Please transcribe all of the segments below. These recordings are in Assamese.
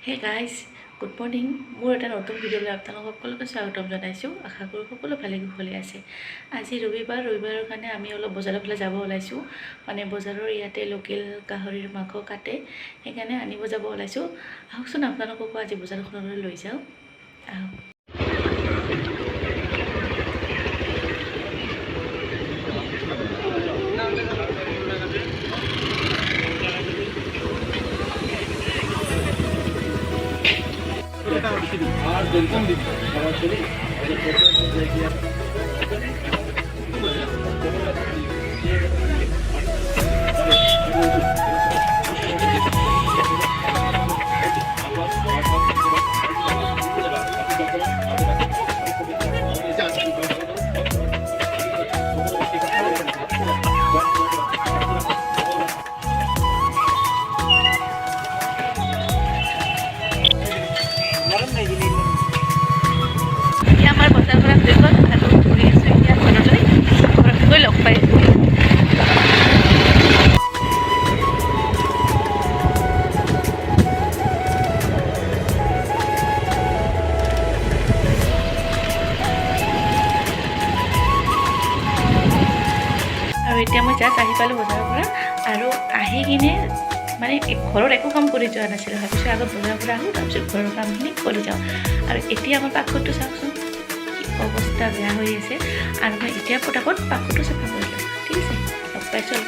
Hey guys, good morning. মোৰ এটা নতুন ভিডিঅ'লৈ আপোনালোক সকলোকে স্বাগতম জনাইছোঁ। আশা কৰোঁ সকলো ভালে কুশলে আছে। আজি ৰবিবাৰৰ কাৰণে আমি অলপ বজাৰৰ ফালে যাব ওলাইছোঁ। মানে বজাৰৰ ইয়াতে লোকেল গাহৰিৰ মাংস কাটে, সেইকাৰণে আনিব যাব ওলাইছোঁ। আহকচোন আপোনালোককো আজি বজাৰখনলৈ লৈ যাওঁ। আহক। আৰ বেলকম দিচ্ছি খাবাৰ চলে আমাৰ বজাৰ কৰা হৈ গ'ল আৰু ঘূৰি আছোঁ এতিয়া ঘৰলৈ গৈ লগ পাই আৰু এতিয়া মই জাষ্ট আহি পালোঁ বজাৰৰ পৰা আৰু আহি কিনে মানে ঘৰত একো কাম কৰি যোৱা নাছিলোঁ ভাবিছোঁ আগত বজাৰৰ পৰা আহোঁ তাৰপিছত ঘৰৰ কামখিনি কৰি যাওঁ আৰু এতিয়া আমাৰ পাকঘৰটো চাওকচোন অৱস্থা বেয়া হৈ আছে আৰু মই এতিয়া পটাপট পাকঘৰটো চাফা কৰি লওঁ ঠিক আছে লগ পাইছোঁ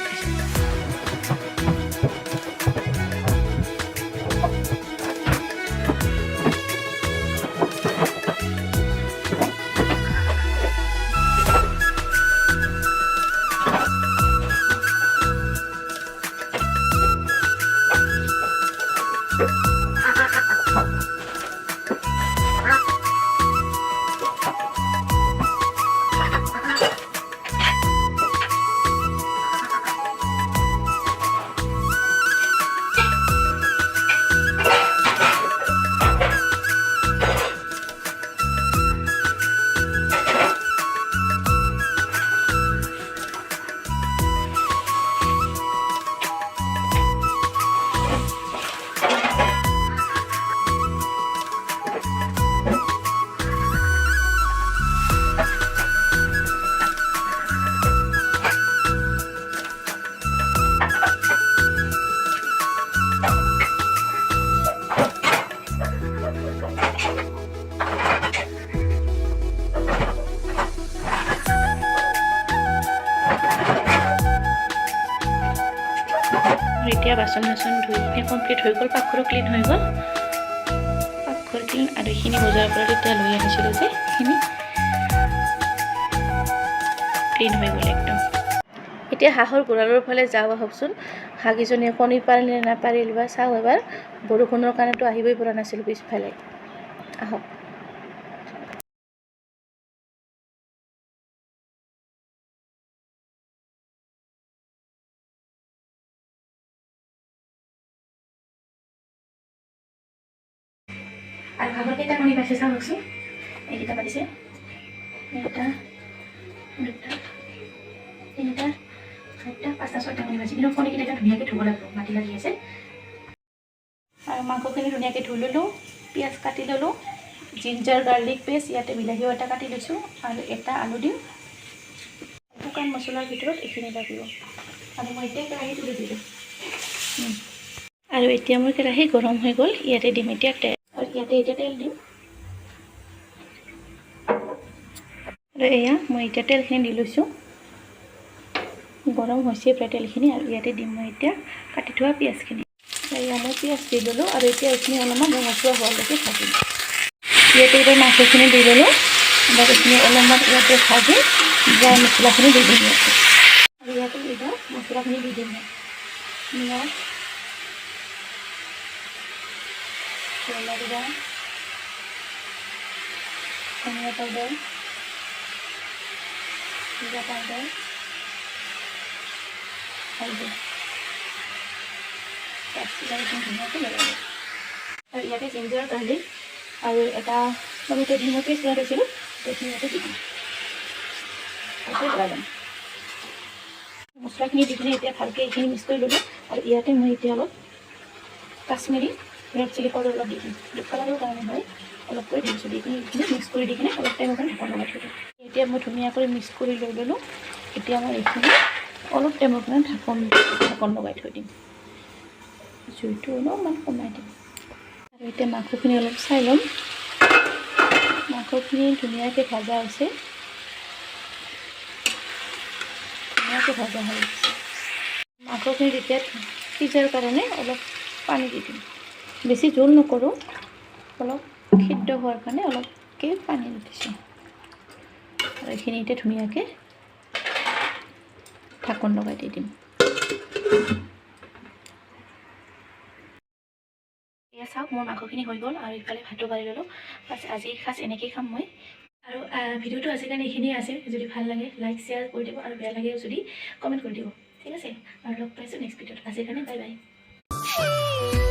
এতিয়া বাচন ধুই কিনে কমপ্লিট হৈ গ'ল পাকঘৰো ক্লিন হৈ গ'ল পাকঘৰ ক্লিন আৰু এইখিনি বজাৰৰ পৰা তেতিয়া লৈ আনিছিলোঁ যে সেইখিনি ক্লিন হৈ গ'ল একদম এতিয়া হাঁহৰ গঁৰালৰ ফালে যাওঁ আহকচোন হাঁহকেইজনীয়ে কণী পাৰিল নে নাপাৰিল বা চাওঁ এবাৰ বৰষুণৰ কাৰণেতো আহিবই পৰা নাছিলোঁ পিছফালে আহক আৰু হাঁহৰ কেইটা কণী পাইছে চাওকচোন এইকেইটা পাৰিছে এটা দুটা তিনিটা চাৰিটা পাঁচটা ছয়টা কণী পাইছে কিন্তু কণীকেইটা এতিয়া ধুনীয়াকৈ ধুব লাগিব মাটি লাগি আছে আৰু মাংসখিনি ধুনীয়াকৈ ধুই ল'লোঁ পিঁয়াজ কাটি ল'লোঁ জিঞ্জাৰ গাৰ্লিক পেষ্ট ইয়াতে বিলাহীও এটা কাটি লৈছোঁ আৰু এটা আলু দিওঁ শুকান মছলাৰ ভিতৰত এইখিনি লাগিব আৰু মই এতিয়া কেৰাহী তুলি দিলোঁ আৰু এতিয়া মোৰ কেৰাহী গৰম হৈ গ'ল ইয়াতে দিম এতিয়া তেল আৰু ইয়াতে এতিয়া তেল দিম আৰু এয়া মই এতিয়া তেলখিনি দি লৈছোঁ গৰম হৈছে প্ৰায় তেলখিনি আৰু ইয়াতে দিম মই এতিয়া কাটি থোৱা পিঁয়াজখিনি এয়া মই পিঁয়াজ দি ল'লোঁ আৰু এতিয়া এইখিনি অলপমান ৰঙচুৱা হোৱালৈকে ভাজিম ইয়াতে এতিয়া মাংসখিনি দি ল'লোঁ আৰু এইখিনি অলপমান ইয়াতে ভাজি ড্ৰাই মছলাখিনি দি দিম ইয়াতে আৰু ইয়াতে এতিয়া মছলাখিনি দি দিম নিমখ ধনিয়া গুড়া ধনিয়া পাউডাৰ জিৰা পাউডাৰ হালধি ধুনীয়াকৈ লগাব আৰু ইয়াতে জিঞ্জাৰ গাৰ্লিক আৰু এটা টমেটো ধনিয়া পেষ্ট ইয়াত দিছিলোঁ সেইখিনি ইয়াতে দি দিম মছলাখিনি দি কিনে এতিয়া ভালকৈ এইখিনি মিক্স কৰি ল'লোঁ আৰু ইয়াতে মই এতিয়া অলপ কাশ্মীৰী ৰেড চিলি পাউডাৰ অলপ দি দিম, ফুড কালাৰৰ কাৰণে হয়, অলপ কৰি দিছোঁ। দি কিনে এইখিনি মিক্স কৰি দি কিনে অলপ টাইমৰ কাৰণে ঢাকন লগাই থৈ দিম। এতিয়া মই ধুনীয়াকৈ মিক্স কৰি লৈ ল'লোঁ। এতিয়া মই এইখিনি অলপ টাইমৰ কাৰণে ঢাকন লগাই থৈ দিম। জুইটো অলপমান কমাই দিম। আৰু এতিয়া মাংসখিনি অলপ চাই ল'ম। মাংসখিনি ধুনীয়াকৈ ভাজা হৈছে, ধুনীয়াকৈ ভাজা হৈ গৈছে। মাংসখিনি তেতিয়া সিজাৰ কাৰণে অলপ পানী দি দিম। বেছি জোল নকৰোঁ, অলপ সিদ্ধ হোৱাৰ কাৰণে অলপকৈ পানী দি দিছোঁ। আৰু এইখিনি এতিয়া ধুনীয়াকৈ ঢাকন লগাই দি দিম। এয়া চাওক, মোৰ মাংসখিনি হৈ গ'ল আৰু ইফালে ভাতো বাঢ়ি ল'লোঁ। বাছ আজিৰ সাঁজ এনেকৈয়ে খাম মই। আৰু ভিডিঅ'টো আজিৰ কাৰণে এইখিনিয়ে আছে। যদি ভাল লাগে লাইক শ্বেয়াৰ কৰি দিব, আৰু বেয়া লাগে যদি কমেণ্ট কৰি দিব। ঠিক আছে, আৰু লগ পাইছোঁ নেক্সট ভিডিঅ'ত। আজিৰ কাৰণে বাই বাই।